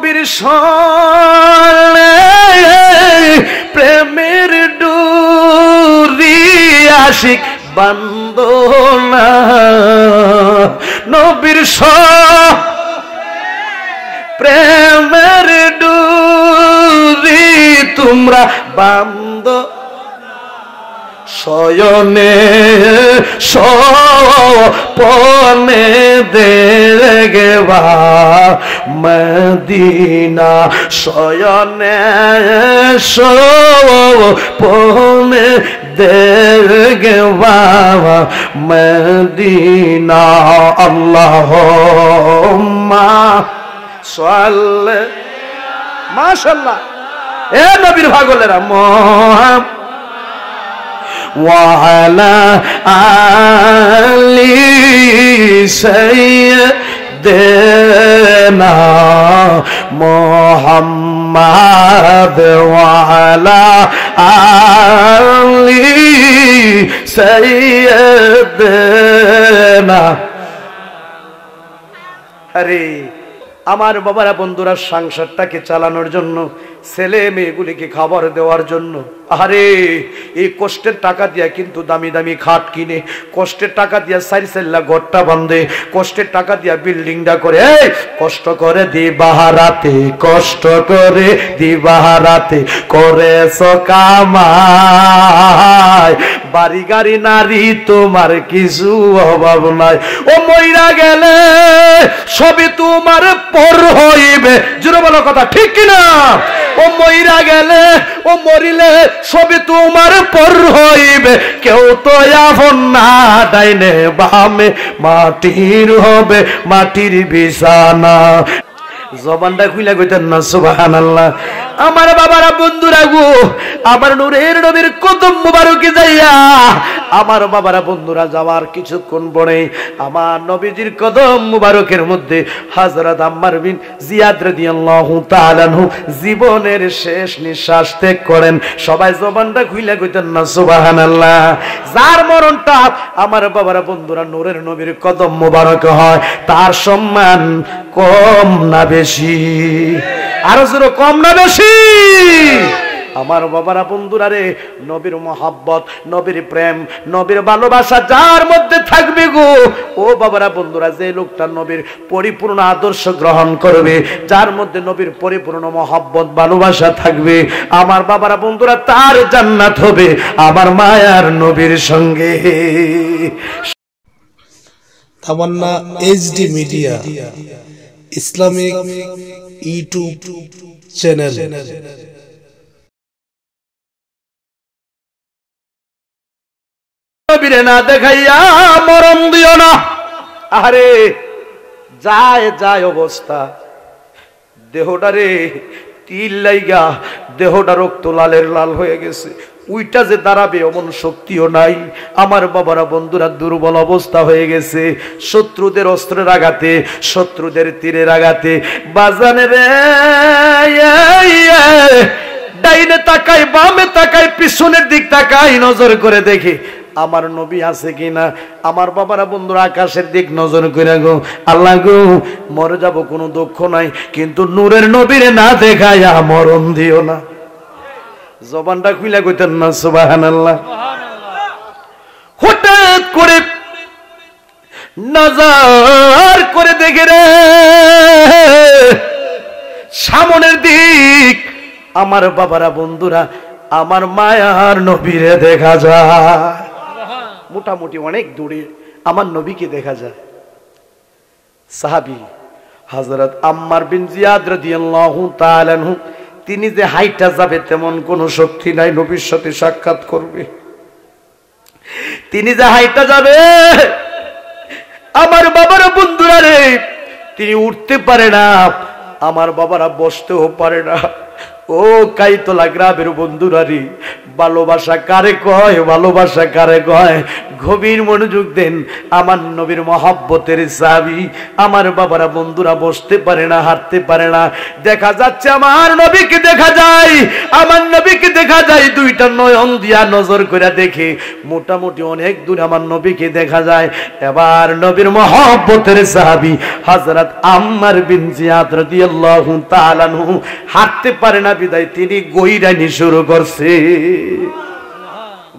নবীর সনে প্রেমের ডুরি আশিক বান্দনা নবীর প্রেমের ডুরি তোমরা বান্দ শয়নে সপনে দেখবা মদিনা শয়নে সপনে দেখবা মদিনা আল্লাহুম্মা সাল্লি মাশাআল্লাহ এ নবীর পাগলেরা وعلى آل سيدنا محمد وعلى آل سيدنا আরে আমার বাবারা বন্ধুরা সংসারটাকে চালানোর জন্য ছেলে মেয়েগুলিকে খাবার দেওয়ার জন্য আরে এই কষ্টের টাকা দিয়া কিন্তু দামি দামি খাট কিনে কষ্টের টাকা দিয়া সাইরসাল্লা ঘরটা বাঁধে কষ্টের টাকা দিয়া বিল্ডিংটা করে কষ্ট করে দিবারাতে কষ্ট করে দিবারাতে করেছ কামাই বাড়ি গাড়ি নারী তোমার কিছু অভাব নাই ও মইরা গেলে সবই তোমার পর হইবে জোরে বলো কথা ঠিক কিনা ও মইরা গেলে ও মরিলে সবই তোমার পর হইবে কেউ তো আপন না ডাইনে বামে মাটির হবে মাটির বিছানা জবানটা খুলে কইতেন না সুবহানাল্লাহ আমার বাবারা বন্ধুরা গো আমার নূরের নবীর কদম মুবারকে যাইয়া আমার বাবারা বন্ধুরা যাওয়ার কিছুক্ষণ পরে আমার নবীজির কদম মুবারকের মধ্যে হযরত আম্মার বিন জিয়াদ রাদিয়াল্লাহু তাআলা আনহু জীবনের শেষ নিঃশ্বাস ত্যাগ করেন সবাই জবানটা খুলে কইতেন না সুবহানাল্লাহ যার মরণটা আমার বাবারা বন্ধুরা নূরের নবীর কদম মুবারক হয় তার সম্মান কম না বেশি আরো জোরে কম না বেশি আমার বাবারা বন্ধুরা রে নবীর মহব্বত নবীর প্রেম নবীর ভালোবাসা যার মধ্যে থাকবে গো ও বাবারা বন্ধুরা যে লোকটা নবীর পরিপূর্ণ আদর্শ গ্রহণ করবে যার মধ্যে নবীর পরিপূর্ণ মহব্বত ভালোবাসা থাকবে আমার বাবারা বন্ধুরা তার জান্নাত হবে আমার মায়ার নবীর সঙ্গে Tamanna HD media Islamic YouTube channel নবীরে না দেখাইয়া মরণ দিও না আরে যায় যায় অবস্থা দেহটারে তিল লাইগা দেহটা রক্ত লালের লাল হয়ে গেছে উইটা যে দাঁড়াবে এমন শক্তিও নাই আমার বাবারা বন্ধুরা দুর্বল অবস্থা হয়ে গেছে শত্রুদের অস্ত্রের আঘাতে শত্রুদের তীরের আঘাতে বাজানে রে ডাইনে তাকাই বামে তাকাই পিছনের দিক তাকাই নজর করে দেখে আমার নবী আছে কিনা আমার বাবারা বন্ধুরা আকাশের দিক নজর করে গো আল্লাহ গো মরে যাব কোনো দুঃখ নাই কিন্তু নূরের নবীরে না দেখায়া মরণ দিও না জবানটা খুলে কইতেন না সুবহানাল্লাহ হঠাৎ করে নজর করে দেখে রে সামনের দিক আমার বাবারা বন্ধুরা আমার মায়ার নবীরে দেখা যায় মোটামুটি অনেক দূরে আমার নবীকে দেখা যায় সাহাবী হযরত আম্মার বিন জিয়াদ রাদিয়াল্লাহু তাআলা আনহু তিনি যে হাইটা যাবে তেমন কোন শক্তি নাই নবীর সাথে সাক্ষাৎ করবে তিনি যে হাইটা যাবে আমার বাবারা বন্ধুরা রে তিনি উঠতে পারে না আমার বাবারা বসতেও পারে না ও কাইতলা গ্রামের বন্ধুরারি, ভালোবাসা কারে কয়, ভালোবাসা কারে কয়, গভীর মনোযোগ দেন। আমার নবীর মহব্বতের চাবি। আমার বাবারা বন্ধুরা বসতে পারে না, হাঁটতে পারে না, দেখা যাচ্ছে আমার নবীকে দেখা যায়, আমার নবীকে দেখা যায়, দুইটা নয়ন দিয়া নজর করে দেখে মোটামুটি অনেক দূর আমার নবীকে দেখা যায়। এবার নবীর মহব্বতের চাবি হযরত আম্মার বিন জিয়াদ রাদিয়াল্লাহু তাআলা আনহু হাঁটতে পারে না বিদায় তিনি গইরানি শুরু করছে।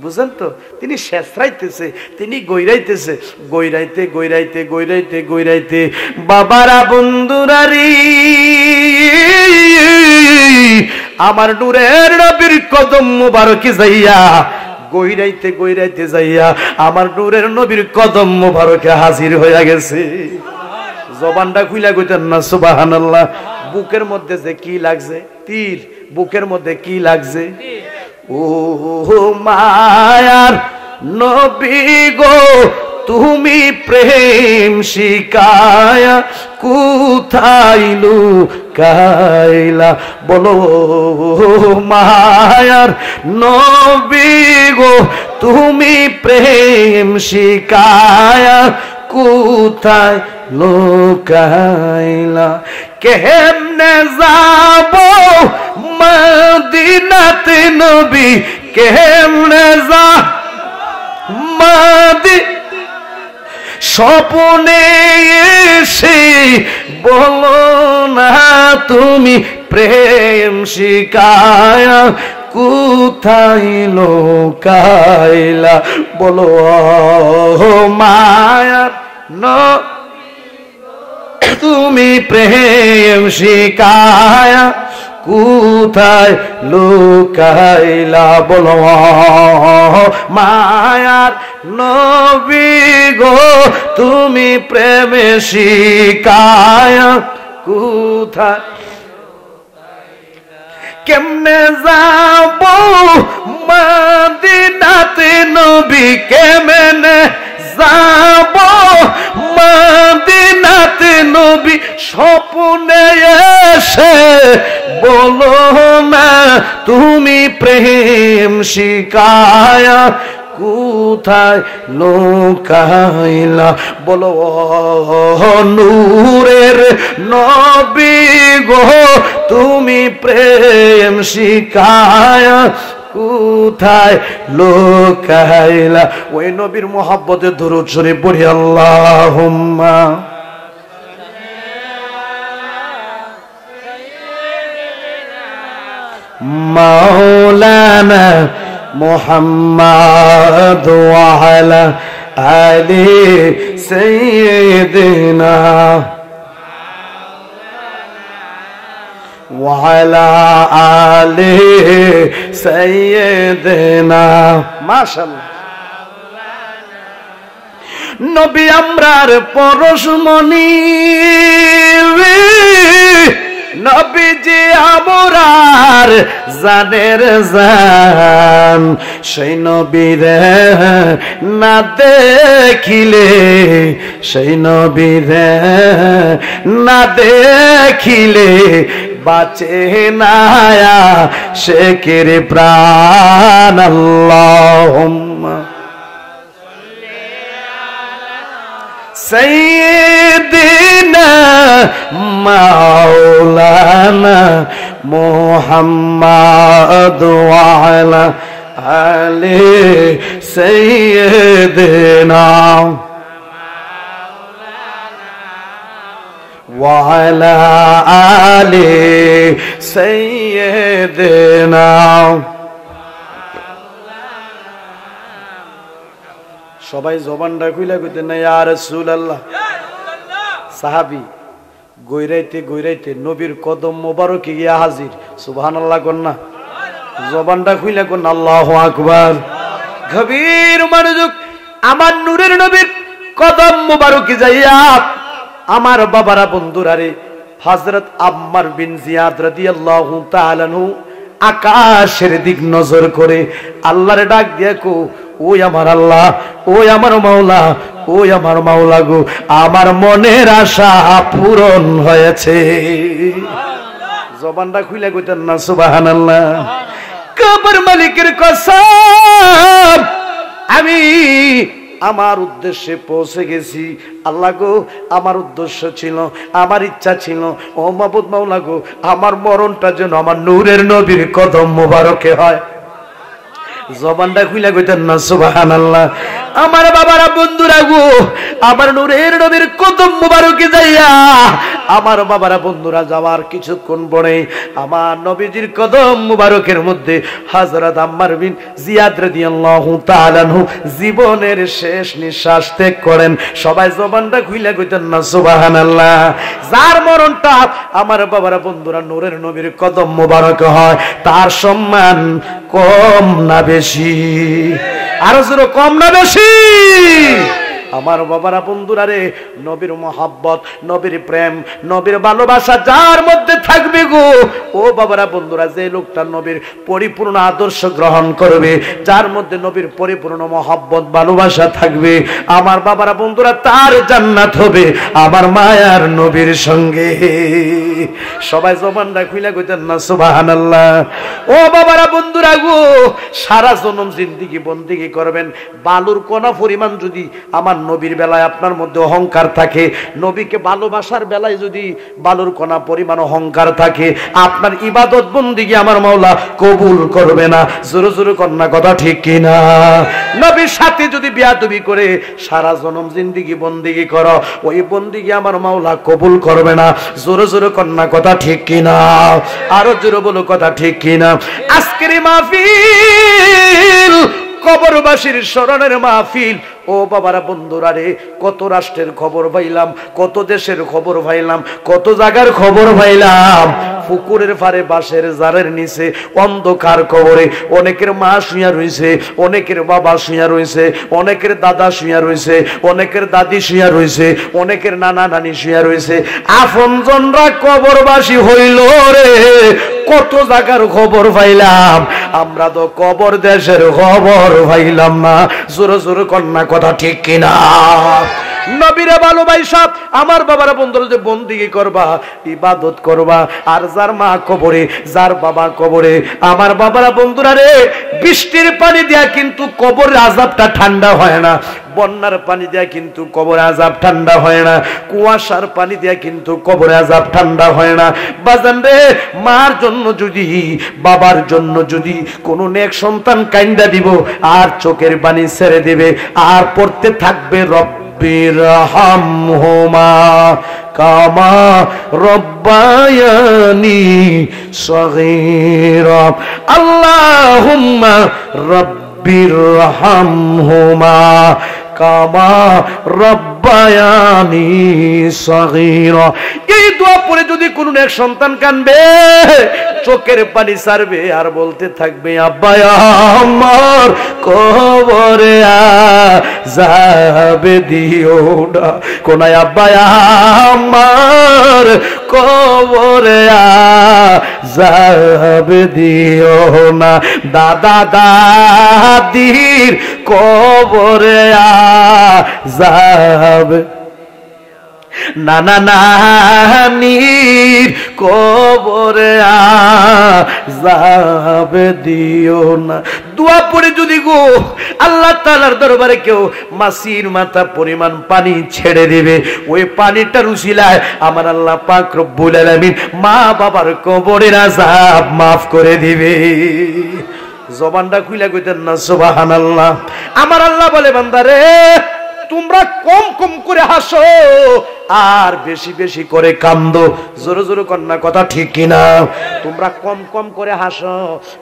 বুঝেন তো, তিনি শেষরাইতেছে, তিনি গইরাইতেছে, গইরাইতে গইরাইতে গইরাইতে গইরাইতে বাবারা বন্ধুরারি, আমার নূরের নবীর কদম মুবারকে যাইয়া গইরাইতে গইরাইতে যাইয়া আমার নূরের নবীর কদম মুবারকে হাজির হয়ে গেছে। জবানটা খুইলা কইতেন না সুবহানাল্লাহ। বুকের মধ্যে যে কি লাগছে, তীর বুকের মধ্যে কি লাগছে। ও মায়ার নবী গো তুমি প্রেম শিকায়া কোথায় লুকাইলা, বলো মায়ার নবী গো তুমি প্রেম শিকায়া কোথায় লুকাইলা, কেমনে যাব মদিনাতে নবী, কেমনে যা স্বপ্নে এসে বলো না তুমি প্রেম শিকায়া কোথায় লুকাইলা, বলো মায়ার তুমি প্রেম শিকায়া কোথায় লুকাইলা, বলো মায়ার নবী গো তুমি প্রেম শিকায়া কোথায়, কেমনে যাব মদিনাতে নবী, কেমনে যাব মদিনাতে নবী, স্বপ্নে এসে বলো না তুমি প্রেম শিকায়া কোথায় লুকাইলা, বলো নূরের নবী গো তুমি প্রেম শিকায়া কোথায় লুকাইলা। ওই নবীর মোহাব্বতে দরুদ শরীফ পড়ি আল্লাহুম্মা মাওলানা মুহাম্মাদ ওয়া আলা আলি সাইয়্যিদিনা ওয়া আলা আলি সাইয়্যিদিনা। মাশাআল্লাহ। নবী আমরার পরশমণি, নবীজি আমরার জানের জান, সেই নবীরে না দেখিলে, সেই নবীরে না দেখিলে বাঁচে নায়া শেখের প্রাণ। আল্লাহুম্মা সাইয়্যিদিনা মাওলানা মুহাম্মাদ ওয়া আলা আলি সাইয়্যিদিনা ওয়া আলা আলি সাইয়্যিদিনা। সবাই জবানটা খুইলা কইতে না ইয়া রাসূলুল্লাহ। সাহাবী গইরাইতে গইরাইতে নবীর কদম মোবারকে গিয়া হাজির। সুবহানাল্লাহ কন্যা, জবানটা খুইলা কন্যা আল্লাহু আকবার। গভীর মনোযোগ। আমার নূরের নবীর কদম মোবারকে যাইয়া আমার বাবারা বন্ধুরারে, হযরত আম্মার বিন জিয়াদ রাদিয়াল্লাহু তাআলা আনহু আকাশের দিক নজর করে আল্লাহরে ডাক দিয়া কো, ওই আমার আল্লাহ, ওই আমার মাওলা, ওই আমার মাওলা গো, আমার মনের আশা পূরণ হয়েছে। জবানটা খুলে কইতেন না সুবহানাল্লাহ। কবর মালিকের কসম, আমি আমার উদ্দেশ্যে পৌঁছে গেছি। আল্লাহ গো, আমার উদ্দেশ্য ছিল, আমার ইচ্ছা ছিল, ও মাবুদ মাওলা গো, আমার মরণটা যেন আমার নূরের নবীর কদম মোবারকে হয়। জবানটা খুলে কইতেন না সুবহানাল্লাহ। আমার বাবারা বন্ধুরা গো, আমার নূরের নবীর কদম মোবারকে যাইয়া আমার বাবারা বন্ধুরা যাওয়ার কিছুক্ষণ পরে আমার নবীজির কদম মোবারকের মধ্যে হযরত আম্মার বিন জিয়াদ রাদিয়াল্লাহু তাআলা আনহু জীবনের শেষ নিঃশ্বাস ত্যাগ করেন। সবাই জবানটা খুলে কইতেন না সুবহানাল্লাহ। যার মরণটা আমার বাবারা বন্ধুরা নূরের নবীর কদম মোবারক হয়, তার সম্মান কম না বেশি? আরো জোরে, কম না বেশি? আমার বাবারা বন্ধুরা রে, নবীর মহব্বত, নবীর প্রেম, নবীর ভালোবাসা যার মধ্যে থাকবে গো, ও বাবারা বন্ধুরা, যে লোকটা নবীর পরিপূর্ণ আদর্শ গ্রহণ করবে, যার মধ্যে নবীর পরিপূর্ণ মহব্বত ভালোবাসা থাকবে, আমার বাবারা বন্ধুরা, তার জান্নাত হবে আমার মায়ার নবীর সঙ্গে। সবাই জবানটা খুলে কইতেন না সুবহানাল্লাহ। ও বাবারা বন্ধুরা গো, সারা জনম জিন্দেগি বন্দেগি করবেন, বালুর কণা পরিমাণ যদি আমার নবীর বেলায় আপনার মধ্যে অহংকার থাকে, নবীকে ভালোবাসার বেলায় যদি বালুর কণা পরিমাণ অহংকার থাকে, আপনার ইবাদত বন্দেগি আমার মাওলা কবুল করবে না। জোরে জোরে কন্যা কথা ঠিক কিনা? নবীর সাথে যদি বেয়াদবি করে সারা জনম জিন্দেগি বন্দেগি করো, ওই বন্দেগি আমার মাওলা কবুল করবে না। জোরে জোরে কন্যা কথা ঠিক কিনা? আরো জোরে বলো কথা ঠিক কিনা? আজকের মাহফিল কবরবাসীর স্মরণের মাহফিল। ও বাবারা বন্ধুরা রে, কত রাষ্ট্রের খবর পাইলাম, কত দেশের খবর পাইলাম, কত জায়গার খবর পাইলাম। পুকুরের পারে বাঁশের জারের নিচে অন্ধকার কবরে অনেকের মা শুয়া রয়েছে, অনেকের বাবা শুয়া রয়েছে, অনেকের দাদা শুয়া রয়েছে, অনেকের দাদি শুয়া রয়েছে, অনেকের নানা নানি শুয়া রয়েছে। আপনজনরা কবরবাসী হইল রে, কত জায়গার খবর পাইলাম, আমরা তো কবর দেশের খবর পাইলাম না। জোরে জোরে কন্যা কথা ঠিক কিনা? নবীরে ভালোবাসা আমার বাবারা বন্ধুরা, যে বন্দেগি করবা, ইবাদত করবা, আর যার মা কবরে, যার বাবা কবরে, আমার বাবারা বন্ধুরা রে, বৃষ্টির পানি দেয়া কিন্তু কবরের আযাবটা ঠান্ডা হয় না, বন্যার পানি দেয়া কিন্তু কবরে আযাব ঠান্ডা হয় না, কুয়াশার পানি দেয়া কিন্তু কবরে আযাব ঠান্ডা হয় না। বাজান রে, মার জন্য যদি, বাবার জন্য যদি কোনো নেক সন্তান কাইন্দা দিব, আর চোখের পানি ছেড়ে দেবে, আর পড়তে থাকবে রব্বিরহামহুমা কামা রব্বায়ানি সগীরা। আল্লাহুম্মা রব্বিরহামহুমা কামা রব্বায়ানি সগীরা। এই দোয়া পড়ে যদি কোনো এক সন্তান কানবে, চোখের পানি ছাড়বে, আর বলতে থাকবে আব্বা আমার কবরে আযাব দিও না, কোনায় আব্বা আমার কবরে আযাব দিও না, দাদা দাদির কবরে আযাব, নানা নানির কবরে আযাব দিও না। দোয়া পড়ে যদি গো আল্লাহ তাআলার দরবারে কেউ মাসির মাথা পরিমাণ পানি ছেড়ে দেবে, ওই পানিটার উসিলায় আমার আল্লাহ পাক রব্বুল আলামিন মা বাবার কবরের আযাব মাফ করে দিবে। জবানটা খুলে কইতেন না সুবহানাল্লাহ। আমার আল্লাহ বলে, বান্দারে তোমরা কম কম করে হাসো আর বেশি বেশি করে কান্দো। জোরে জোরে কন্যা কথা ঠিক কিনা? তোমরা কম কম করে হাসো,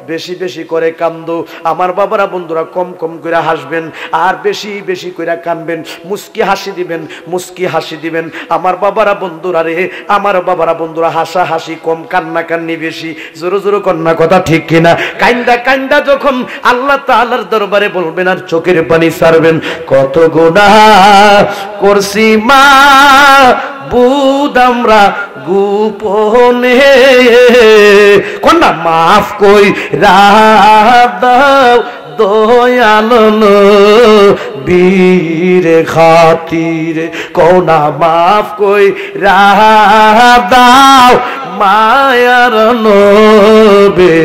বেশি বেশি করে কান্দো। আমার বাবারা বন্ধুরা, কম কম করে হাসবেন আর বেশি বেশি করে কানবেন, মুস্কি হাসি দিবেন, মুস্কি হাসি দিবেন। আমার বাবারা বন্ধুরা রে, আমার বাবারা বন্ধুরা, হাসা হাসি কম, কান্না কান্নি বেশি। জোরে জোরে কন্যা কথা ঠিক কিনা? কাইন্দা কাইন্দা যখন আল্লাহ তাআলার দরবারে বলবেন আর চোখের পানি ছাড়বেন, কত গুনাহ করছি মা বুদ আমরা গোপনে, কন্যা মাফ কই দাও দয়াল বীর খাতিরে, কন্যা মাফ কই দাও মায়ার নবী।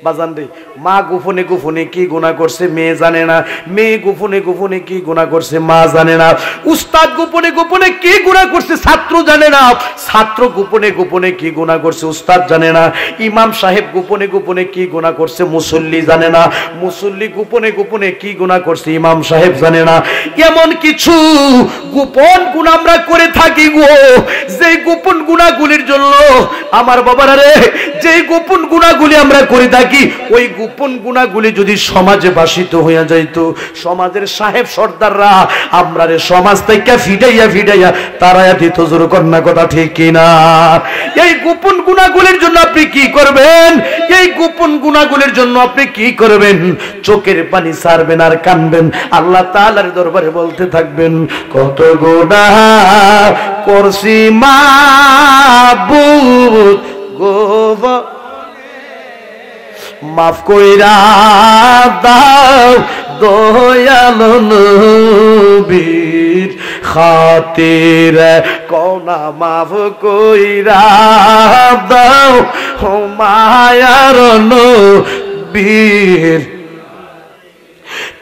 বাজান রে, মা গোপনে গোপনে কি গুনাহ করছে মেয়ে জানে না, মেয়ে গোপনে গোপনে কি গুনাহ করছে মা জানে না, উস্তাদ গোপনে গোপনে কি গুনাহ করছে ছাত্র জানে না, ছাত্র গোপনে গোপনে কি গুনাহ করছে উস্তাদ জানে না, ইমাম সাহেব গোপনে গোপনে কি গুনাহ করছে মুসল্লি জানে না, মুসল্লি গোপনে গোপনে কি গুনাহ করছে ইমাম সাহেব জানে না। এমন কিছু গোপন গুনাহ আমরা করে থাকি গো, যে গোপন গুনাহগুলির জন্য আমার বাবারা রে, যে গোপন গুনাহগুলি আমরা করে থাকি, ওই গোপন গুনাহগুলি যদি সমাজে বাসিত হইয়া যাইত, সমাজের সাহেব সর্দাররা আমরা রে সমাজ থেকে ফিডাইয়া ফিডাইয়া তারায়া দিত। জোর কন্যা কথা ঠিক কিনা? এই গোপন গুনাহগুলির জন্য আপনি কি করবেন? এই গোপন গুনাহগুলির জন্য আপনি কি করবেন? চোখের পানি ছাড়বেন আর কাঁদবেন, আল্লাহ তাআলার দরবারে বলতে থাকবেন, কত গুনাহ করছি মাবুদ গো, মাফ কইরা দাও দয়াল নবীর খাতিরে, কোনা মাফ কইরা দাও মায়ার নবীর।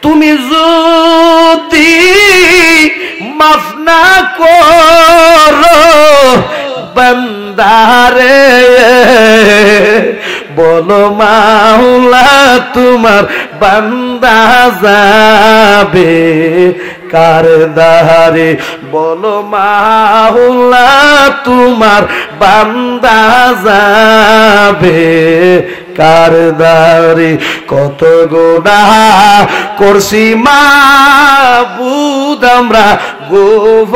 তুমি যদি মাফ না করো বান্দারে, বলো মাওলা তোমার বান্দা যাবে কার দারে, বলো মাওলা তোমার বান্দা যাবে কার দারে। কত গুনাহ করছি মাবুদ আমরা গোব,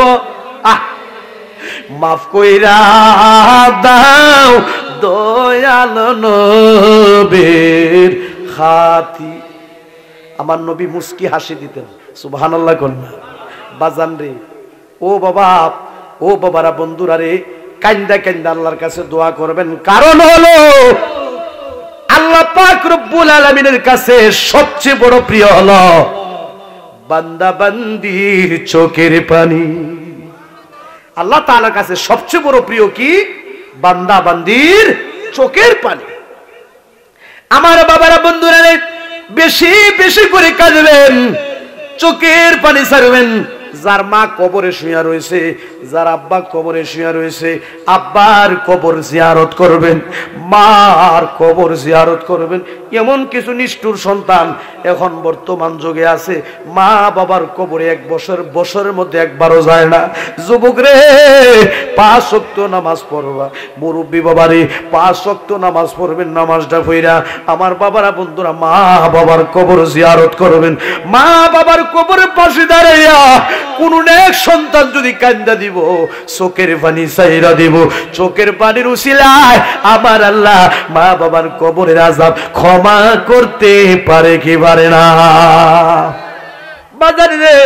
মাফ কইরা দাও দয়াল নবীর খাতি। আমার নবী মুস্কি হাসি দিতেন, সুবহানাল্লাহ কন্যা। বাজান রে, ও বাবা, ও বাবারা, বন্ধুরা রে, কান্দা কান্দা আল্লাহর কাছে দোয়া করবেন। কারণ হলো আল্লাহ পাক রব্বুল আলামিনের কাছে সবচেয়ে বড় প্রিয় হলো বান্দা বান্দির চোখের পানি। আল্লাহ তাআলার কাছে সবচেয়ে বড় প্রিয় কি? বান্দা বান্দির চোখের পানি। আমার বাবারা, বন্ধুরা, বেশি বেশি করে কাঁদবেন, চোখের পানি ছাড়বেন। যার মা কবরে শুয়ে রয়েছে, যার আব্বা কবরে শুয়ে রয়েছে, আব্বার কবর জিয়ারত করবেন, মার কবর জিয়ারত করবেন। এমন কিছু নিষ্ঠুর সন্তান এখন বর্তমান যুগে আছে, মা বাবার কবরে এক বছরের মধ্যে একবারও যায় না। যুবক রে, 5 ওয়াক্ত নামাজ পড়বা, মুরব্বী বাবারে 5 ওয়াক্ত নামাজ পড়বেন, নামাজটা পড়া আমার বাবারা, বন্ধুরা, মা বাবার কবর জিয়ারত করবেন। মা বাবার কবরের পাশে দাঁড়াইয়া কোন এক সন্তান যদি কান্দা দিব, চোখের পানি চাইরা দিব, চোখের পানির উসিলায় আমার আল্লাহ মা বাবার কবরের আযাব ক্ষমা করতে পারে কি পারে না? বাজারে রে,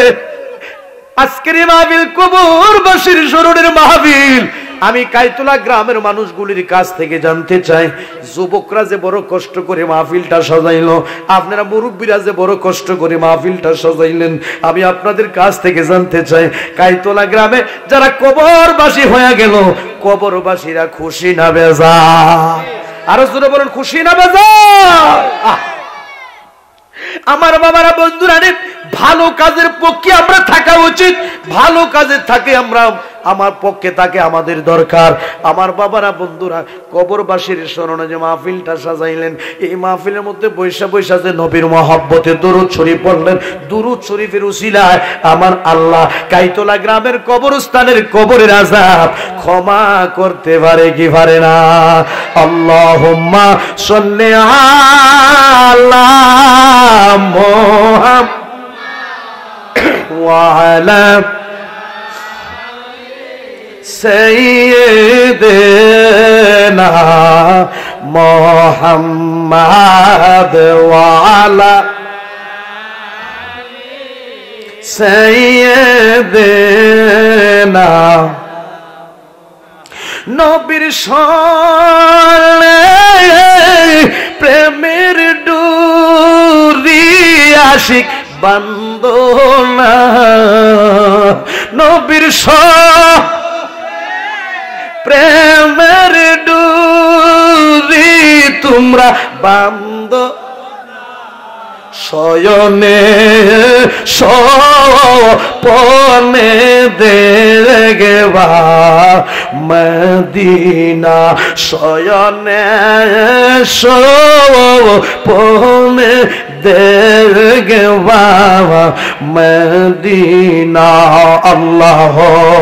আজকের মাহফিল কবরবাসীর স্মরণের মাহফিল। আমি কাইতলা গ্রামের মানুষগুলির কাছ থেকে জানতে চাই, যুবকরা যে বড় কষ্ট করে মাহফিলটা সাজাইলো, আপনারা মুরব্বীরা যে বড় কষ্ট করে মাহফিলটা সাজাইলেন, আমি আপনাদের কাছ থেকে জানতে চাই, কাইতলা গ্রামে যারা কবরবাসী হয়ে গেল, কবরবাসীরা খুশি না বেজার? আরো জোরে বলেন, খুশি না বেজার? আমার বাবারা, বন্ধুরা, ভালো কাজের পক্ষে আমরা থাকা উচিত, ভালো কাজে থাকে আমরা, আমার পক্ষে থাকে আমাদের দরকার। আমার বাবারা, বন্ধুরা, কবরবাসীর স্মরণে যে মাহফিলটা সাজাইলেন, এই মাহফিলের মধ্যে বৈশা বৈশা যে নবীর মহব্বতে দরুদ শরীফ পড়লেন, দরুদ শরীফের উসিলায় আমার আল্লাহ কাইতলা গ্রামের কবরস্থানের কবরের আযাব ক্ষমা করতে পারে কি পারে না? আল্লাহুম্মা সাল্লি আলা মুহাম্মাদ ওয়া আলা সাইয়্যিদিনা মুহাম্মাদ ওয়া আলা সাইয়্যিদিনা। নবীর শরণে প্রেমের ডুরি আশিক বান্দনা, নবীর প্রেমের ডুরি তোমরা বান্ধ শয়নে স্বপনে দেখবা মদিনা শয়নে স্বপনে দেখবা মদিনা আল্লাহুম্মা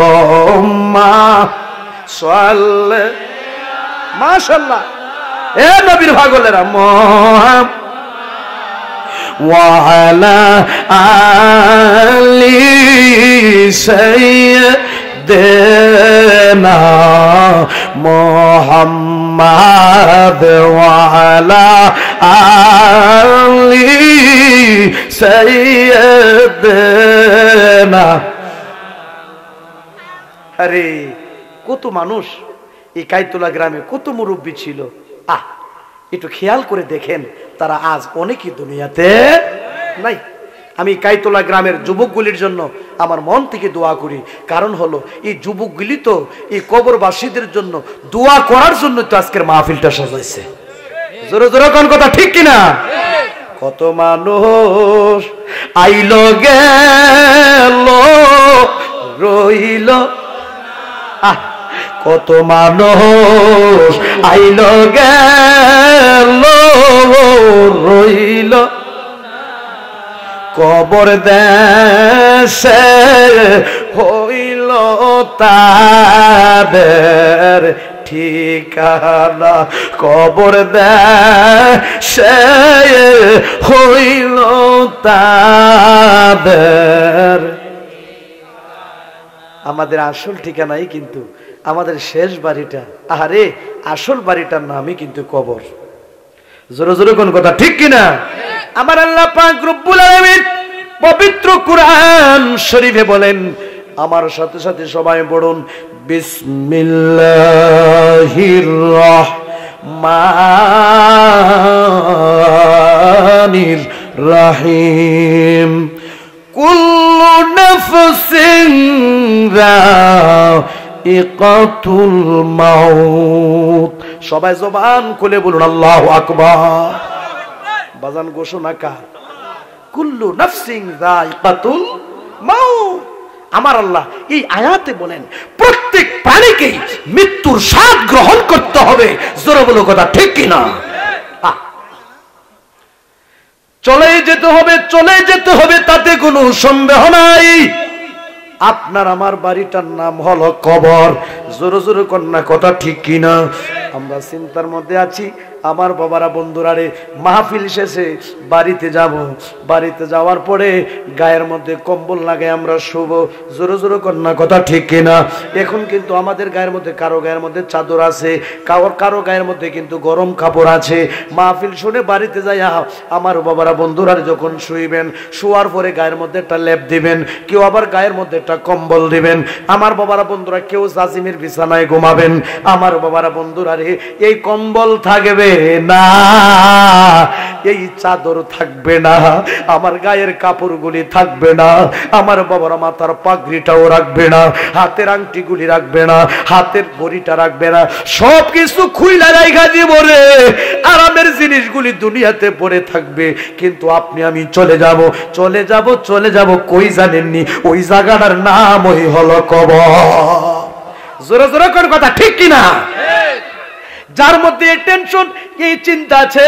সাল্লি মাশাআল্লাহ এ নবীর পাগলেরা মুহাম্মদ وعلى آل سيدنا محمد وعلى آل سيدنا আরে কত মানুষ এই কাইতলা গ্রামে কত মুরব্বী ছিল একটু খেয়াল করে দেখেন তারা আজ অনেকই দুনিয়াতে নাই। আমি কাইতলা গ্রামের যুবকগুলির জন্য আমার মন থেকে দোয়া করি, কারণ হলো এই যুবকগুলি তো এই কবরবাসীদের জন্য দোয়া করার জন্য তো আজকের মাহফিলটা সাজাইছে। জোরে জোরে কোন কথা ঠিক কিনা? কত মানুষ আইলো গেল রইল, কত মানুষ আইলো গেল রইল, কবর দেশে হইল তাদের ঠিকানা, কবর দেশে হইল তাদের। আমাদের আসল ঠিকানাই কিন্তু আমাদের শেষ বাড়িটা, আরে আসল বাড়িটার নামই কিন্তু কবর। জোরে জোরে কোন কথা ঠিক কিনা? আমার আল্লাহ পাক রব্বুল আলামিন পবিত্র কুরআন শরীফে বলেন, আমার সাথে সাথে সবাই পড়ুন, বিসমিল্লাহির রহমানির রহিম, কুল্লু নাফসিন যায়িকাতুল মাউত। সবাই জবান খুলে বলুন আল্লাহু আকবার। বাজান ঘোষণা কার? কুল্লু নাফসিন যায়িকাতুল মাউত। আমার আল্লাহ এই আয়াতে বলেন প্রত্যেক প্রাণীকে মৃত্যুর স্বাদ গ্রহণ করতে হবে। জোরে বলো কথা ঠিক কিনা? চলে যেতে হবে, চলে যেতে হবে, তাতে কোনো সন্দেহ নাই। আপনার আমার বাড়িটার নাম হলো কবর। জোরে জোরে কন্যা কথা ঠিক কিনা? আমরা চিন্তার মধ্যে আছি, আমার বাবারা বন্ধুরা রে, মাহফিল শেষে বাড়িতে যাব, বাড়িতে যাওয়ার পরে গায়ের মধ্যে কম্বল লাগাই আমরা শুভ। জোরে জোরে কন্যা কথা ঠিক কিনা? এখন কিন্তু আমাদের গায়ের মধ্যে, কারো গায়ের মধ্যে চাদর আছে, কারো গায়ের মধ্যে কিন্তু গরম কাপড় আছে। মাহফিল শুনে বাড়িতে যাইয়া আমার বাবারা বন্ধুরা যখন শুইবেন, শোয়ার পরে গায়ের মধ্যে একটা লেপ দিবেন, কেউ আবার গায়ের মধ্যে একটা কম্বল দিবেন। আমার বাবারা বন্ধুরা কেউ জাজিমের বিছানায় ঘুমাবেন। আমার বাবারা বন্ধুরা রে, এই কম্বল থাকবে না, এই চাদর থাকবে না, আমার গায়ের কাপড়গুলি থাকবে না, আমার বাবারা মাথার পাগড়িটাও রাখবে না, হাতের আংটিগুলি রাখবে না, হাতের ঘড়িটা রাখবে না, সবকিছু খুইলা রাইখা দিব রে। আরামের জিনিসগুলি দুনিয়াতে পড়ে থাকবে, কিন্তু আপনি আমি চলে যাব, চলে যাব, চলে যাব কই জানেননি? ওই জায়গাটার নাম ওই হলো কবর। জোরে জোরে কোন কথা ঠিক কিনা? যার মধ্যে এই টেনশন, এই চিন্তা আছে,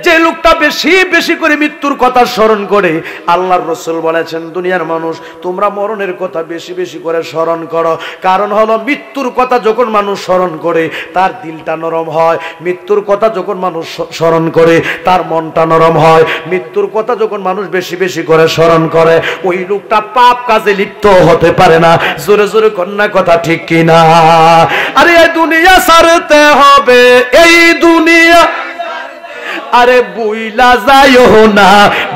যে লোকটা বেশি বেশি করে মৃত্যুর কথা স্মরণ করে, আল্লাহর রাসূল বলেছেন, দুনিয়ার মানুষ তোমরা মরণের কথা বেশি বেশি করে স্মরণ করো। কারণ হলো মৃত্যুর কথা যখন মানুষ স্মরণ করে তার দিলটা নরম হয়, মৃত্যুর কথা যখন মানুষ স্মরণ করে তার মনটা নরম হয়, মৃত্যুর কথা যখন মানুষ বেশি বেশি করে স্মরণ করে ওই লোকটা পাপ কাজে লিপ্ত হতে পারে না। জোরে জোরে কন্যা কথা ঠিক কিনা? আরে এই দুনিয়া ছাড়তে হবে, এই দুনিয়া আরে বুইলা যাইও না,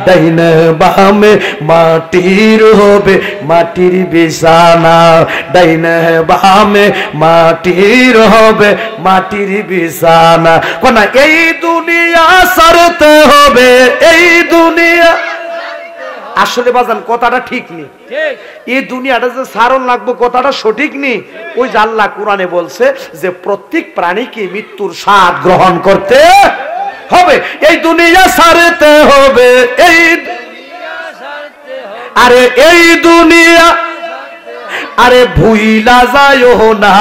ডাইনে বামে মাটির হবে মাটির বিছানা, ডাইনে বামে মাটির হবে মাটির বিছানা। কোনা এই দুনিয়া ছাড়তে হবে, এই দুনিয়া আসলে বাজান কথাটা ঠিক নেই, এই দুনিয়াটা যে সারণ লাগবে কথাটা সঠিক নেই। ওই যে আল্লাহ কোরআনে বলছে যে প্রত্যেক প্রাণীকে মৃত্যুর স্বাদ গ্রহণ করতে হবে, এই দুনিয়া ছাড়তে হবে, আরে এই দুনিয়া আরে ভুইলা যায়ও না,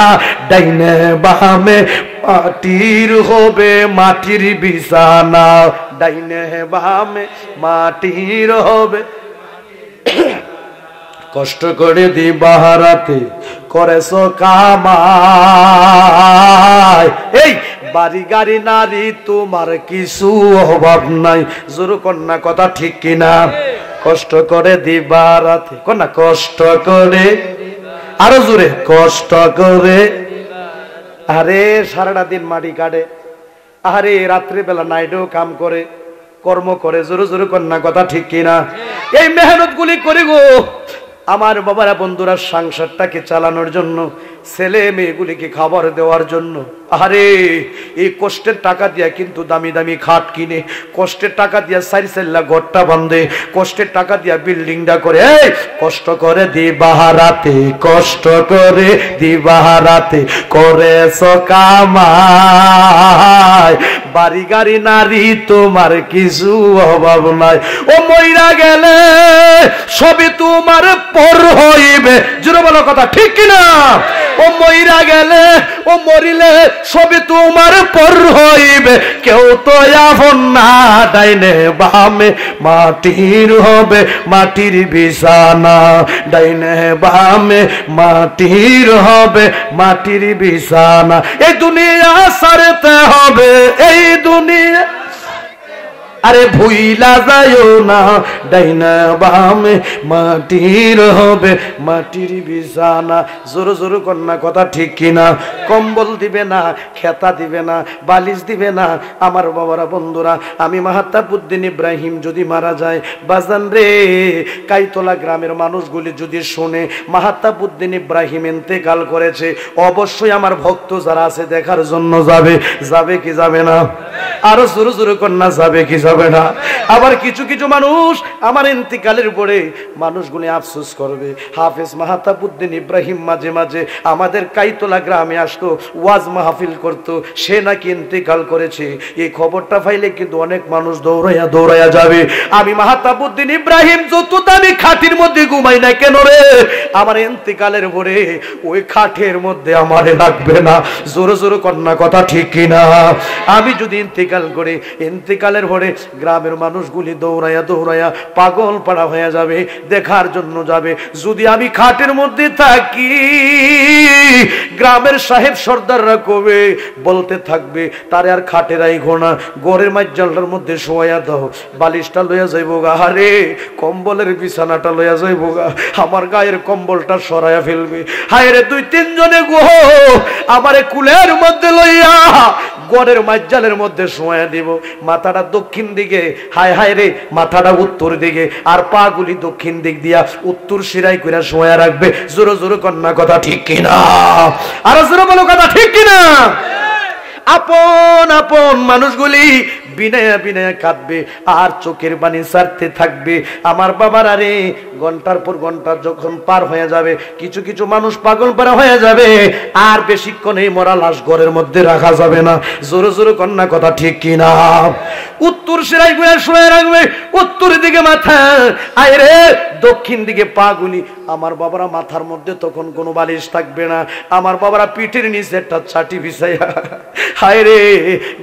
ডাইনে বামে মাটির হবে মাটির বিছানা, ডাইনে বামে মাটির হবে। কষ্ট করে দিবারাতে করেছ কামাই, এই বাড়ি গাড়ি নারী তোমার কিছু অভাব নাই। জোর কন্যা কথা ঠিক কিনা? কষ্ট করে দিবারাতে কন্যা, কষ্ট করে, আরো জোরে, কষ্ট করে। আরে সারাটা দিন মাটি কাটে, আরে রাত্রিবেলা নাইটেও কাম করে, কর্ম করে, জোরে জোরে কন্যা কথা ঠিক কিনা? এই মেহনত গুলি করে গো আমার বাবারা বন্ধুরা, সংসারটাকে চালানোর জন্য, ছেলে মেয়েগুলিকে খাবার দেওয়ার জন্য। আরে এই কষ্টের টাকা দিয়া কিন্তু দামি দামি খাট কিনে, কষ্টের টাকা দিয়া সাইরসেল্লা ঘরটা বাঁধে, কষ্টের টাকা দিয়া বিল্ডিংটা করে। এই কষ্ট করে দিবারাতে, কষ্ট করে দিবারাতে করেছ কামাই, বাড়ি গাড়ি নারী তোমার কিছু অভাব নাই। ও মইরা গেলে সবই তোমার পর হইবে, জোরে বলো কথা ঠিক কিনা? ও মইরা গেলে, ও মরিলে সবই তোমার পর হইবে, কেউ তো আপন না, ডাইনে বামে মাটির হবে মাটির বিছানা, ডাইনে বামে মাটির হবে মাটির বিছানা। এই দুনিয়া ছাড়তে হবে, এই দুনিয়া আরে ভুইলা যায়ও না, ডাইনা বামে মাটির হবে মাটির বিছানা। জোর জোর কন্যা কথা ঠিক কিনা? কম্বল দিবে না, খেতা দিবে না, বালিশ দিবে না। আমার বাবারা বন্ধুরা, আমি মাহতাবউদ্দিন ইব্রাহিম যদি মারা যায় বাজান রে, কাইতলা গ্রামের মানুষগুলি যদি শুনে মাহতাবউদ্দিন ইব্রাহিম ইন্তেকাল করেছে, অবশ্যই আমার ভক্ত যারা আছে দেখার জন্য যাবে, যাবে কি যাবে না? আরো জোর জোর কন্যা যাবে কি যাবে না? আবার কিছু কিছু মানুষ আমার ইন্তিকালের পরে মানুষগুলি আফসোস করবে। হাফেজ মাহতাবউদ্দিন ইব্রাহিম মাঝে মাঝে আমাদের কাইতলা গ্রামে আসতো, ওয়াজ মাহফিল করতো, সে নাকি ইন্তিকাল করেছে। এই খবরটা পাইলে কিন্তু অনেক মানুষ দৌড়াইয়া দৌড়াইয়া যাবে। আমি মাহতাবউদ্দিন ইব্রাহিম যত দামি খাটির মধ্যে ঘুমাই না কেন রে, আমার ইন্তিকালের পরে ওই খাটের মধ্যে আমারে রাখবে না। জোরে জোরে কন্যা কথা ঠিক কিনা? আমি যদি ইন্তিকাল করে, ইন্তিকালের পরে গ্রামের মানুষগুলি দৌড়াইয়া দৌড়াইয়া পাগল পাড়া হয়ে যাবে, দেখার জন্য যাবে। যদি আমি খাটের মধ্যে থাকি, গ্রামের সাহেব সর্দাররা কবে বলতে থাকবে, তারে আর খাটে রাইখো না, গড়ের মাইজালটার মধ্যে শোয়া দাও, বালিশটা লইয়া যাইব গা, আরে কম্বলের বিছানাটা লইয়া যাইব গা, আমার গায়ের কম্বলটা সরাইয়া ফেলবে। হায় রে, দুই তিনজনে গো আমারে কুলের মধ্যে লইয়া গড়ের মাইজালের মধ্যে শোয়া দিব, মাথাটা দক্ষিণ দিকে, হায় হায় রে মাথাটা উত্তর দিকে, আর পা গুলি দক্ষিণ দিক দিয়া উত্তর শিরাই করে শোয়া রাখবে। জোরে জোরে কন্যা কথা ঠিক কিনা? আর জোরে বলো কথা ঠিক কিনা? আপন আপন মানুষগুলি বিনয়া বিনয়া কাঁদবে আর চোখের পানি ছাড়তে থাকবে। আমার বাবার আরে ঘন্টার পর ঘন্টা যখন পার হয়ে যাবে, কিছু কিছু মানুষ পাগল পারা হয়ে যাবে, আর বেশিক্ষণ এই মরা লাশ ঘরের মধ্যে রাখা যাবে না। জোরে জোরে কন্যা কথা ঠিক কিনা? উত্তর শিরাই গুলা শুয়ে রাখবে, উত্তরের দিকে মাথা, আয় রে দক্ষিণ দিকে পা গুলি। আমার বাবারা মাথার মধ্যে তখন কোনো বালিশ থাকবে না, আমার বাবারা পিঠের নিচে একটা ছাটি বিছাইয়া, হায় রে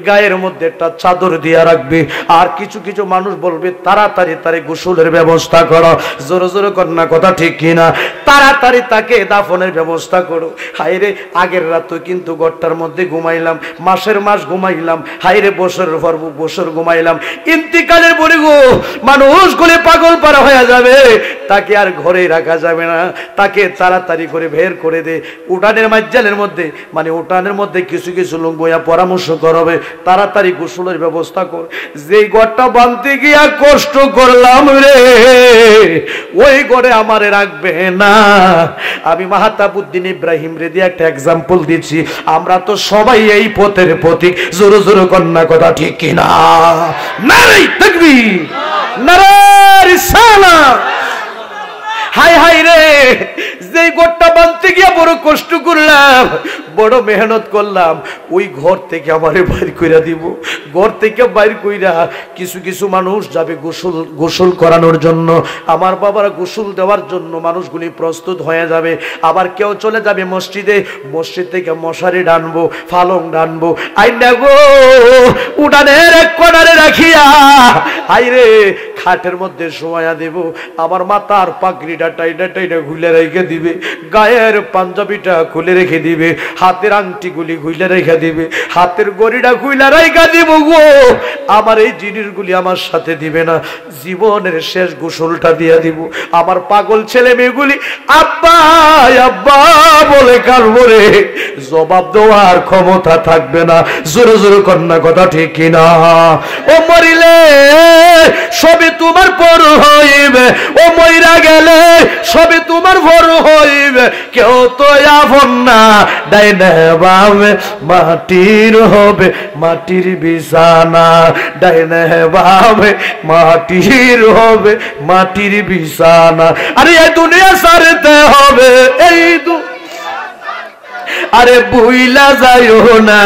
গায়ের মধ্যে একটা চাদর দিয়া রাখবে। আর কিছু কিছু মানুষ বলবে তাড়াতাড়ি তারে গোসলের ব্যবস্থা করো। জোরে জোরে কন্যা কথা ঠিক কিনা? তাড়াতাড়ি তাকে দাফনের ব্যবস্থা করো। হায় রে আগের রাত কিন্তু ঘরটার মধ্যে ঘুমাইলাম, মাসের মাস ঘুমাইলাম, হায় রে বছরের পর বছর ঘুমাইলাম, ইন্তিকালের পরে গো মানুষগুলি পাগল পারা হয়ে যাবে, তাকে আর ঘরে রাখা যাবে না, তাকে তাড়াতাড়ি করে বের করে দে। উঠানের মাইজালের মধ্যে, মানে উঠানের মধ্যে কিছু কিছু লোক বইয়া পরামর্শ করবে, তাড়াতাড়ি গোসলের ব্যবস্থা কর। যেই ঘরটা বানতে গিয়া কষ্ট করলাম রে, ওই ঘরে আমারে রাখবে না। আমি মাহতাবউদ্দিন ইব্রাহিম রে দিয়ে একটা এক্সাম্পল দিচ্ছি, আমরা তো সবাই এই পথের প্রতীক। জোরে জোরে কন্যা কথা ঠিক কিনা? নারে তাকবীর, নারে রিসালাহ। হাই হাই রে, যে ঘরটা বানতে গিয়া বড় কষ্ট করলাম, বড় মেহনত করলাম, ওই ঘর থেকে আমারে বাইর কইরা দিব। ঘর থেকে বাইর কইরা কিছু কিছু মানুষ যাবে গোসল করানোর জন্য, আমার বাবার গোসল দেওয়ার জন্য মানুষগুলি প্রস্তুত হয়ে যাবে। আবার কেউ চলে যাবে মসজিদে, মসজিদ থেকে মশারি টানবো, ফালং টানবো, আইনা গো উঠানের এক কোণারে রাখিয়া আইরে খাটের মধ্যে শোয়া দেব। আমার মাথার পাগড়িটা টাইটা টাইটা খুলে রেখে দিবে, গায়ের পাঞ্জাবিটা খুলে রেখে দিবে, হাতের আংটিগুলি খুলে রেখে দিবে, হাতের গড়িটা খুলে রেখে দিব গো। আমার এই জিনিসগুলি আমার সাথে দিবে না, জীবনের শেষ গোসলটা দিয়ে দিব। আমার পাগল ছেলে মেয়েগুলি আব্বা আব্বা বলে কাঁদবো রে, জবাব দেওয়ার ক্ষমতা থাকবে না। জোরে জোরে কন্যা কথা ঠিক কিনা? ও মরিলে সবে তোমার পর হইবে, ও মইরা গেলে সবে তোমার ভর হইবে। কেউ তো আপন না, ডাইনে বামে মাটির হবে মাটির বিছানা, ডাইনে বামে মাটির হবে মাটির বিছানা। আরে এই দুনিয়া ছাড়তে হবে, এই আরে বুইলা যাইও না,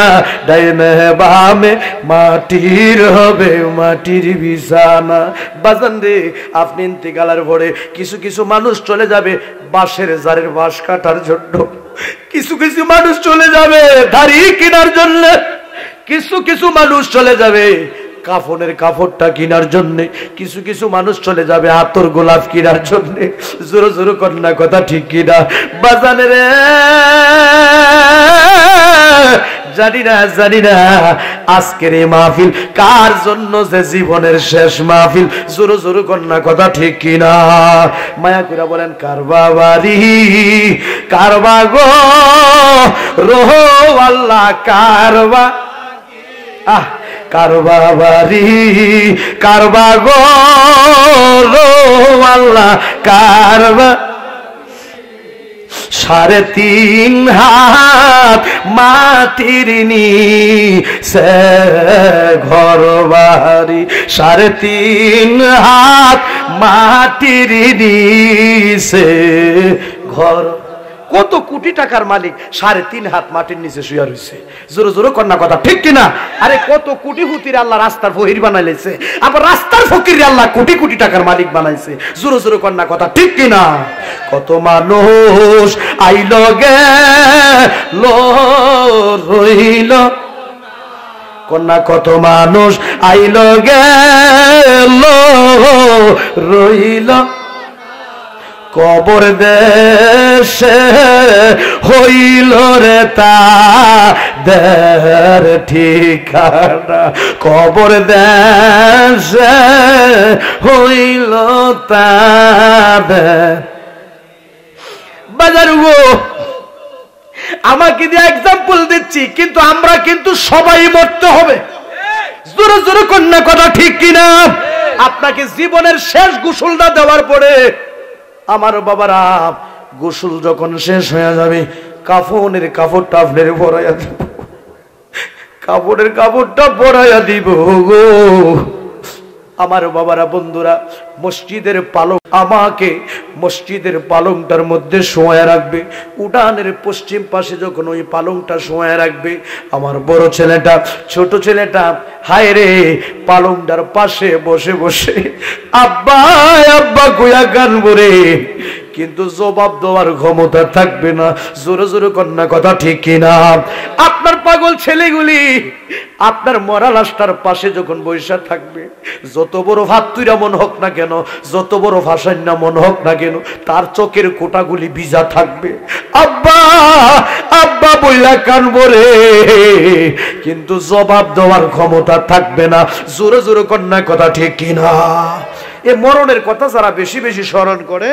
ডাইনে বামে মাটির হবে মাটির বিছানা। বাজান রে, আপনি ইন্তেকালের পরে কিছু কিছু মানুষ চলে যাবে বাঁশের জারের বাঁশ কাটার জন্য, কিছু কিছু মানুষ চলে যাবে দাড়ি কেনার জন্য, কিছু কিছু মানুষ চলে যাবে কাফনের কাপড়টা কেনার জন্য, কিছু কিছু মানুষ চলে যাবে আতর গোলাপ কেনার জন্য। জোরে জোরে কন্যা কথা ঠিক কিনা? বাজানে রে, জানি না আজকের এই মাহফিল কার জন্য যে জীবনের শেষ মাহফিল। জোরে জোরে কন্যা কথা ঠিক কিনা? মায়া করে বলেন কারবা বাড়ি কারবা গো রোহ আল্লাহ কারবা, আহ কারবা বাড়ি কারবা গো আল্লাহ কারবা। 3.5 হাত মাটির নিচে ঘর বাড়ি, 3.5 হাত মাটির নিচে ঘর। কত কোটি টাকার মালিক 3.5 হাত মাটির নিচে শুয়ে রয়েছে। জোরে জোরে কন্যা কথা ঠিক কিনা? আরে কত কোটি হুতির আল্লাহ রাস্তার ফকির বানাইছে, আবার রাস্তার ফকির আল্লাহ কোটি কোটি টাকার মালিক বানাইছে। জোরে জোরে কন্যা কথা ঠিক কিনা? কত মানুষ আইল গেল রইল, কন্যা কত মানুষ আইল গেল রইল, কবর দেশে হইল রে তাদের ঠিকানা, কবর দেশে হইল তাদের। বাজার গো, আমাকে দিয়ে এক্সাম্পল দিচ্ছি, কিন্তু আমরা কিন্তু সবাই মরতে হবে। জোরে জোরে কন্যা কথা ঠিক কিনা? আপনাকে জীবনের শেষ গোসলটা দেওয়ার পরে আমার বাবারা গোসল যখন শেষ হয়ে যাবে, কাফনের কাপড়টা আপনার পরাইয়া দিব, কাপড়ের কাপড়টা পরাইয়া দিব গো। আমার বাবারা বন্ধুরা, মসজিদের পালং, আমাকে মসজিদের পালংটার মধ্যে শোয়া রাখবে। উঠানের পশ্চিম পাশে যখন ওই পালংটা শোয়া রাখবে, আমার বড় ছেলেটা ছোট ছেলেটা হায় রে পালংটার পাশে বসে বসে আব্বা আব্বা কইয়া কানবো রে, কিন্তু জবাব দেওয়ার ক্ষমতা থাকবে না। জোরে জোরে কন্যা কথা ঠিক কিনা? আপনার পাগল ছেলেগুলি আপনার মরা লাশটার পাশে যখন বৈশা থাকবে, যত বড় ভাতুইরা মন হোক না কেন, যত বড় ভাষান্যা মন হোক না কেন, তার চোখের কোটাগুলি ভিজা থাকবে। আব্বা আব্বা বইলা কানবো রে, কিন্তু জবাব দেওয়ার ক্ষমতা থাকবে না। জোরে জোরে কন্যা কথা ঠিক কিনা? এ মরণের কথা যারা বেশি বেশি স্মরণ করে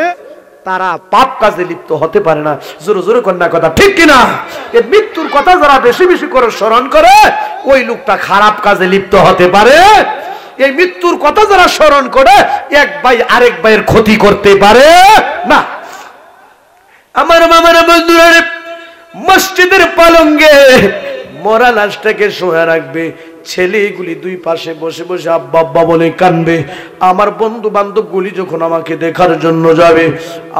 তারা পাপ কাজে লিপ্ত হতে পারে না। জোরে জোরে কন্যা কথা ঠিক কিনা? এই মৃত্যুর কথা যারা বেশি বেশি করে স্মরণ করে, ওই লোকটা খারাপ কাজে লিপ্ত হতে পারে। এই মৃত্যুর কথা যারা স্মরণ করে, এক ভাই আরেক ভাইয়ের ক্ষতি করতে পারে না। আমার মামারা বন্ধুরা, মসজিদের পালঙ্গে মরা লাশটাকে শোয়া রাখবে, ছেলেগুলি দুই পাশে বসে বসে আব্বা আব্বা বলে কানবে। আমার বন্ধু বান্ধব গুলি যখন আমাকে দেখার জন্য যাবে,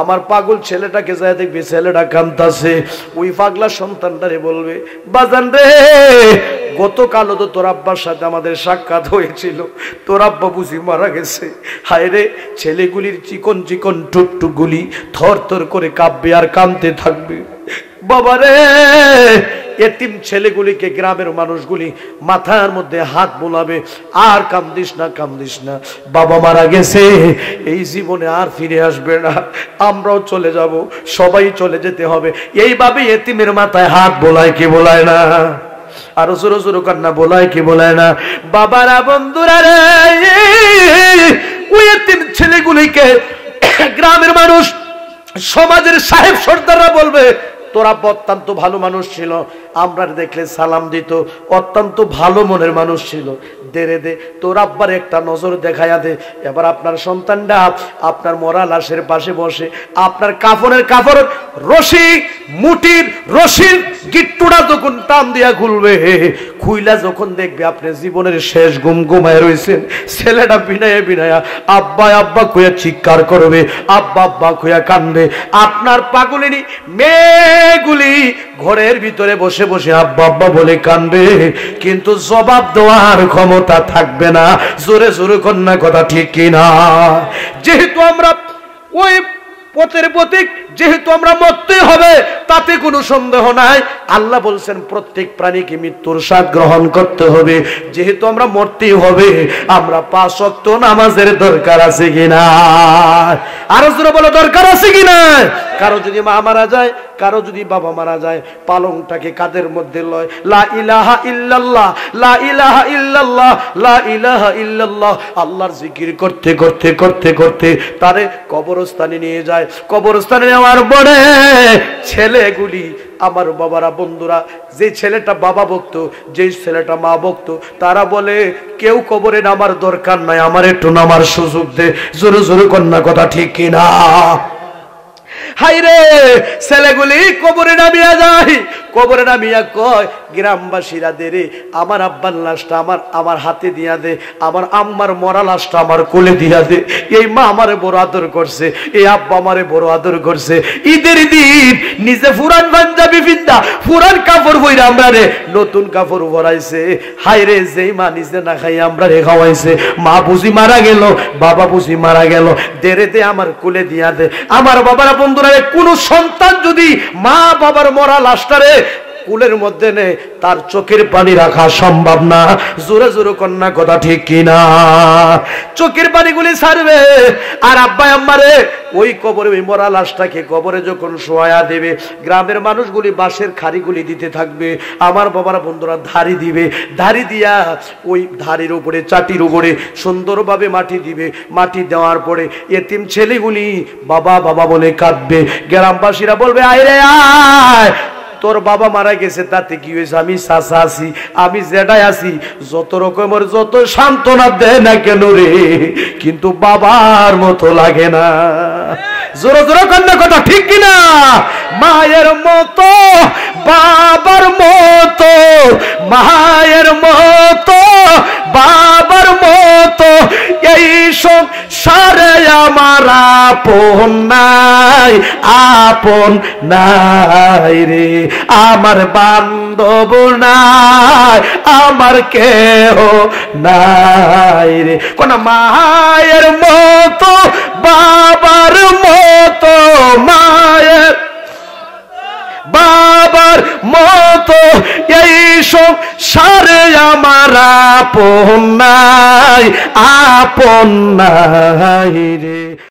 আমার পাগল ছেলেটাকে যায় দেখবে ছেলেটা কাঁদতাছে, ওই পাগলা সন্তানটারে বলবে, বাজান রে গতকালও তো তোর আব্বার সাথে আমাদের সাক্ষাৎ হয়েছিল, তোর আব্বা বুঝি মারা গেছে। হায় রে, ছেলেগুলির চিকন চিকন টুকটুকগুলি থর থর করে কাঁপবে আর কাঁদতে থাকবে। বাবারে, এতিম ছেলেগুলিকে গ্রামের মানুষগুলি মাথার মধ্যে হাত বোলাবে, আর কান্দিস না কান্দিস না, বাবা মারা গেছে, এই জীবনে আর ফিরে আসবে না, আমরাও চলে যাব, সবাই চলে যেতে হবে। এইভাবে এতিমের মাথায় হাত বোলায় কি বোলায় না? আরো জোরে জোরে কান্না বোলায় কি বোলায় না? বাবারা বন্ধুরা রে, ওই এতিম ছেলেগুলিকে গ্রামের মানুষ, সমাজের সাহেব সর্দাররা বলবে, তোর আব্বা অত্যন্ত ভালো মানুষ ছিল, আমরা দেখলে সালাম দিত, অত্যন্ত ভালো মনের মানুষ ছিল, দে রে দে, তোর আব্বার একটা নজর দেখায়া দে। এবার আপনার সন্তানটা আপনার মরা লাশের পাশে বসে আপনার কাফনের কাপড় রশি, মুটির রশির গিট্টুটা যখন টান দিয়া খুলবে, খুইলা যখন দেখবে আপনি জীবনের শেষ ঘুম ঘুমায় রয়েছেন, ছেলেটা বিনায়া বিনায়া আব্বা আব্বা কইয়া চিৎকার করবে, আব্বা আব্বা কইয়া কান্দবে। আপনার পাগলিনী মেয়েগুলি ঘরের ভিতরে বসে বসে আব্বা আব্বা বলে কান্দবে, কিন্তু জবাব দেওয়ার ক্ষমতা থাকবে না। জোরে জোরে কন্যা কথা ঠিক কিনা? যেহেতু আমরা ওই পথের পথিক, যেহেতু আমরা মরতে হবে, তাতে কোনো সন্দেহ নাই। আল্লাহ বলছেন প্রত্যেক প্রাণীকে মৃত্যুর স্বাদ গ্রহণ করতে হবে। যেহেতু আমরা মরতেই হবে, আমরা 5 ওয়াক্ত নামাজের দরকার আছে কিনা? আরো জোরে বলো, দরকার আছে কিনা? কারো যদি মা মারা যায়, কারো যদি বাবা মারা যায়, পালংটাকে কাদের মধ্যে লয়, লা ইলাহা ইল্লাল্লাহ, লা ইলাহা ইল্লাল্লাহ, লা ইলাহা ইল্লাল্লাহ, আল্লাহর জিকির করতে করতে করতে করতে তারে কবরস্থানে নিয়ে যায়। কবরস্থানে নেওয়ার পরে ছেলেগুলি, আমার বাবারা বন্ধুরা, যে ছেলেটা বাবা বকত, যে ছেলেটা মা বকত, তারা বলে কেউ কবরে নামার দরকার নাই, আমার একটু নামার সুযোগ দে। জোরে জোরে কন্যা কথা ঠিক কিনা? হাইরে, ছেলেগুলি কবরে নামিয়া যায়, কবরে নামিয়া কয় গ্রামবাসীরা দে রে, আমার আব্বার লাশটা আমার হাতে দিয়া দে, আমার আম্মার মরা লাশটা আমার কোলে দিয়া দে। এই মা আমারে বড় আদর করছে, এই আব্বা আমারে বড় আদর করছে। ঈদের দিন নিজে পুরান পাঞ্জাবি পিন্দা, পুরান কাপড় পইরা আমরা রে নতুন কাপড় পরাইছে। হাইরে, যেই মা নিজে না খাই আমরা রে খাওয়াইছে, মা বুঝি মারা গেল, বাবা বুঝি মারা গেল, দে রে দে, আমার কোলে দিয়া দে। আমার বাবারা বন্ধুরা, কোন সন্তান যদি মা বাবার মরা লাশটারে কুলের মধ্যে নেই, তার চোখের পানি রাখা সম্ভব না। জোরে জোরে কন্যা কথা ঠিক কিনা? চোখের পানিগুলি ছাড়বে। আর আব্বা আম্মারে ওই কবরে, ওই মরা লাশটাকে কবরে যখন শোয়া দেবে, গ্রামের মানুষগুলি বাঁশের খাড়িগুলি দিতে থাকবে। আমার বাবারা বন্ধুরা ধাড়ি দিবে, ধাড়ি দিয়া ওই ধাড়ির উপরে, চাটির উপরে সুন্দরভাবে মাটি দিবে। মাটি দেওয়ার পরে এতিম ছেলেগুলি বাবা বাবা বলে কাঁদবে। গ্রামবাসীরা বলবে, আয় রে আয়, তোর বাবা মারা গেছে, তাতে কি হয়েছে? আমি চাচা আছি, আমি জেঠাই আছি, যত রকমের যত সান্ত্বনা দেয় না কেন রে, কিন্তু বাবার মতো লাগে না। জোরে জোরে কন্যা কথা ঠিক কিনা? মায়ের মতো, বাবার মতো, মায়ের মতো, বাবার মতো, এই সংসারে আমার আপন নাই, আপন নাই রে, আমার বান্ধব নাই, আমার কেহ নাই রে। কোন মায়ের মতো, বাবার মতো, মায়ের বাবার মতো, এই সংসারে আমার আপন নাই, আপন নাই রে।